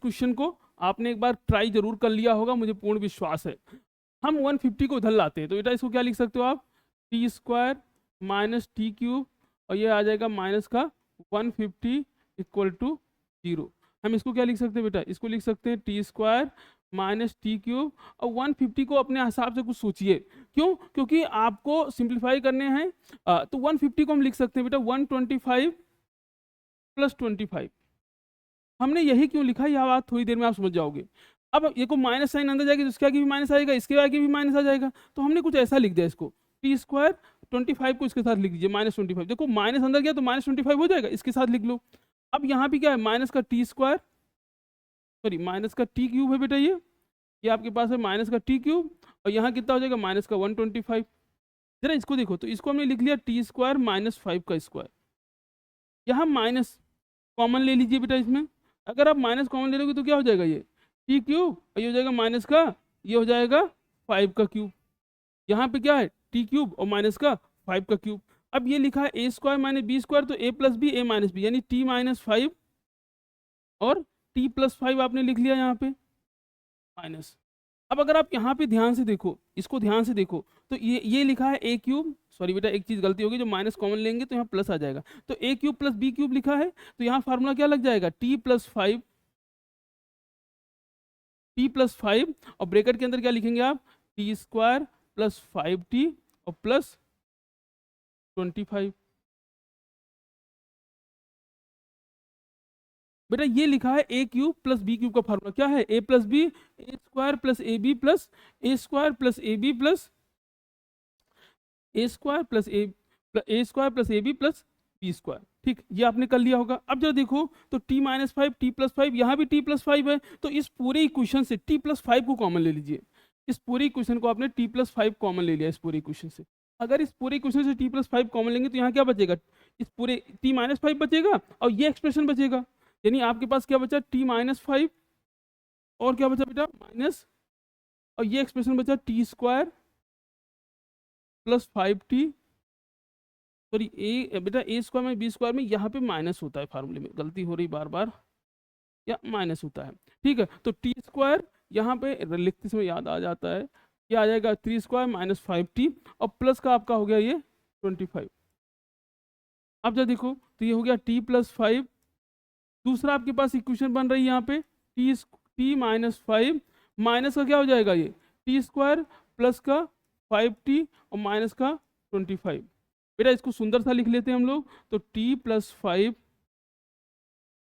Question को आपने एक बार ट्राई जरूर कर लिया होगा, मुझे पूर्ण विश्वास है। हम 150 को इधर लाते हैं तो बेटा इसको क्या लिख सकते हो आप, T square minus T cube, और ये आ जाएगा माइनस का 150 इक्वल टू 0। हम इसको क्या लिख सकते हैं बेटा, इसको लिख सकते हैं T square minus T cube, और 150 को अपने हिसाब से कुछ सोचिए, क्यों, क्योंकि आपको सिंप्लीफाई करने हैं। तो 150 को हम लिख सकते हैं बेटा 125 प्लस 25। हमने यही क्यों लिखा, यह बात थोड़ी देर में आप समझ जाओगे। अब ये को माइनस साइन अंदर जाएगी तो इसके आगे भी माइनस आएगा, इसके आगे भी माइनस आ जाएगा, तो हमने कुछ ऐसा लिख दिया इसको, टी स्क्वायर 25 को इसके साथ लिख दीजिए माइनस 25। देखो माइनस अंदर गया तो माइनस 25 हो जाएगा, इसके साथ लिख लो। अब यहाँ भी क्या है, माइनस का टी स्क्वायर, सॉरी माइनस का टी क्यूब है बेटा, ये आपके पास है माइनस का टी क्यूब, और यहाँ कितना हो जाएगा माइनस का 125। जरा इसको देखो, तो इसको हमने लिख लिया टी स्क्वायर माइनस 5 का स्क्वायर। यहाँ माइनस कॉमन ले लीजिए बेटा इसमें, अगर आप माइनस कॉमन ले लोगे तो क्या हो जाएगा, ये टी क्यूब, और ये हो जाएगा माइनस का, ये हो जाएगा 5 का क्यूब। यहाँ पे क्या है, टी क्यूब और माइनस का 5 का क्यूब। अब ये लिखा है ए स्क्वायर माइनस बी स्क्वायर, तो ए प्लस बी ए माइनस बी, यानी टी माइनस 5 और टी प्लस 5 आपने लिख लिया यहाँ पे माइनस। अब अगर आप यहाँ पे ध्यान से देखो, इसको ध्यान से देखो, तो ये लिखा है ए क्यूब, सॉरी बेटा एक चीज गलती होगी, जो माइनस कॉमन लेंगे तो यहाँ प्लस आ जाएगा, तो ए क्यूब प्लस बी क्यूब लिखा है, तो यहाँ फार्मूला क्या लग जाएगा, टी प्लस 5, टी प्लस 5, और ब्रैकेट के अंदर क्या लिखेंगे आप, टी स्क्वायर प्लस 5t और प्लस 25। बेटा ये लिखा है A cube plus B cube का फार्मूला क्या है, A plus B, A square plus A B plus A square plus A B plus A square plus A square plus A B plus B square. ठीक, ये आपने कर लिया होगा। अब जब देखो तो t माइनस 5 टी प्लस 5, यहाँ भी t प्लस 5 है, तो इस पूरे इक्वेशन से t प्लस 5 को कॉमन ले लीजिए। इस पूरे इक्वेशन को आपने t प्लस 5 कॉमन ले लिया इस पूरे इक्वेशन से। अगर इस पूरे इक्वेशन से t प्लस 5 कॉमन लेंगे तो यहाँ क्या बचेगा, इस पूरे t माइनस 5 बचेगा और ये एक्सप्रेशन बचेगा, यानी आपके पास क्या बचा, t माइनस 5 और क्या बचा बेटा माइनस, और ये एक्सप्रेशन बचा T square plus 5t, sorry A बेटा ए स्क्वायर में बी स्क्वायर में यहाँ पे माइनस होता है, फार्मूले में गलती हो रही बार बार, या माइनस होता है। ठीक है, तो टी स्क्वायर यहाँ पे लिखते समय याद आ जाता है, ये आ जाएगा 3 स्क्वायर माइनस 5t, और प्लस का आपका हो गया ये 25। अब जब देखो तो ये हो गया t प्लस 5, दूसरा आपके पास इक्वेशन बन रही है यहाँ पे t माइनस 5, माइनस का क्या हो जाएगा, ये टी स्क्वायर प्लस का 5t और माइनस का 25। बेटा इसको सुंदर सा लिख लेते हैं हम लोग, तो t प्लस 5,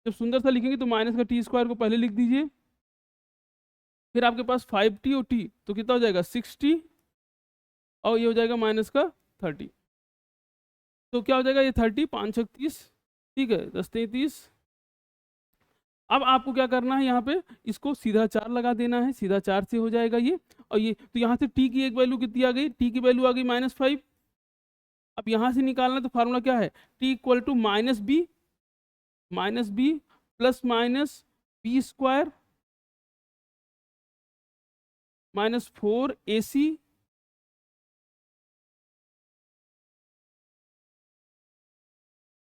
जब सुंदर सा लिखेंगे तो माइनस का टी स्क्वायर को पहले लिख दीजिए, फिर आपके पास 5t और t, तो कितना हो जाएगा 6t, और ये हो जाएगा माइनस का 30, तो क्या हो जाएगा ये 30, 5 6 30, ठीक है 10 33। अब आपको क्या करना है, यहाँ पे इसको सीधा 4 लगा देना है, सीधा 4 से हो जाएगा ये, और ये तो यहाँ से t की एक वैल्यू कितनी आ गई, t की वैल्यू आ गई -5। अब यहाँ से निकालना तो फार्मूला क्या है, t equal to minus b plus minus b square minus 4ac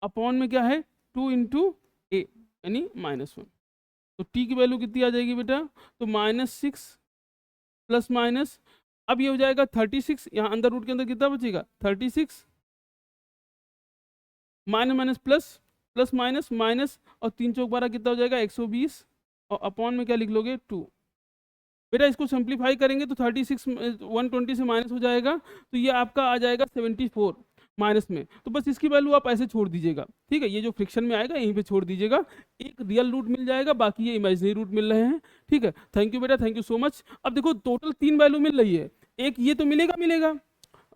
upon में क्या है 2 इंटू ए यानी -1। तो t की वैल्यू कितनी आ जाएगी बेटा, तो -6 प्लस माइनस, अब ये हो जाएगा 36, यहाँ अंदर रूट के अंदर कितना बचेगा 36, minus minus plus, plus minus minus, और 3 चौक 12 कितना हो जाएगा 120, और अपॉन में क्या लिख लोगे 2। बेटा इसको सिंप्लीफाई करेंगे तो 36 120 से माइनस हो जाएगा, तो ये आपका आ जाएगा 74 माइनस में, तो बस इसकी वैल्यू आप ऐसे छोड़ दीजिएगा। ठीक है, ये जो फ्रिक्शन में आएगा यहीं पे छोड़ दीजिएगा, एक रियल रूट मिल जाएगा, बाकी ये इमेजिनरी रूट मिल रहे हैं। ठीक है, थैंक यू बेटा, थैंक यू सो मच। अब देखो टोटल 3 वैल्यू मिल रही है, एक ये तो मिलेगा,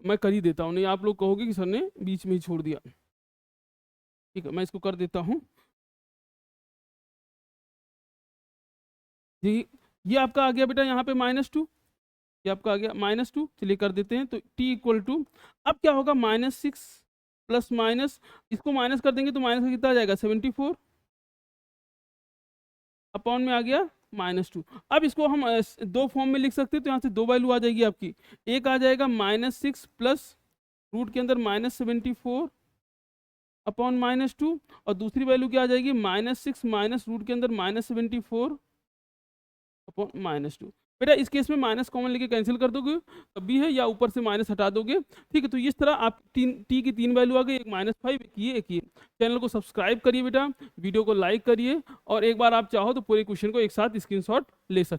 मैं कर ही देता हूँ, नहीं आप लोग कहोगे कि सर ने बीच में ही छोड़ दिया। ठीक है, मैं इसको कर देता हूँ जी। ये आपका आ गया बेटा यहाँ पे -2, ये आपका आ गया -2, चलिए कर देते हैं, तो t इक्वल टू, अब क्या होगा -6 प्लस माइनस, इसको माइनस कर देंगे तो माइनस का कितना आ जाएगा 74, अपॉन में आ गया -2। अब इसको हम दो फॉर्म में लिख सकते हैं, तो यहाँ से दो वैल्यू आ जाएगी आपकी, एक आ जाएगा -6 प्लस रूट के अंदर -74 अपॉन -2, और दूसरी वैल्यू क्या आ जाएगी -6 माइनस रूट के अंदर -74 अपॉन -2। बेटा इस केस में माइनस कॉमन लेके कैंसिल कर दोगे तब भी है, या ऊपर से माइनस हटा दोगे, ठीक है। तो इस तरह आप टी की 3 वैल्यू आ गई, एक -5, एक ये। चैनल को सब्सक्राइब करिए बेटा, वीडियो को लाइक करिए, और एक बार आप चाहो तो पूरे क्वेश्चन को एक साथ स्क्रीनशॉट ले सकते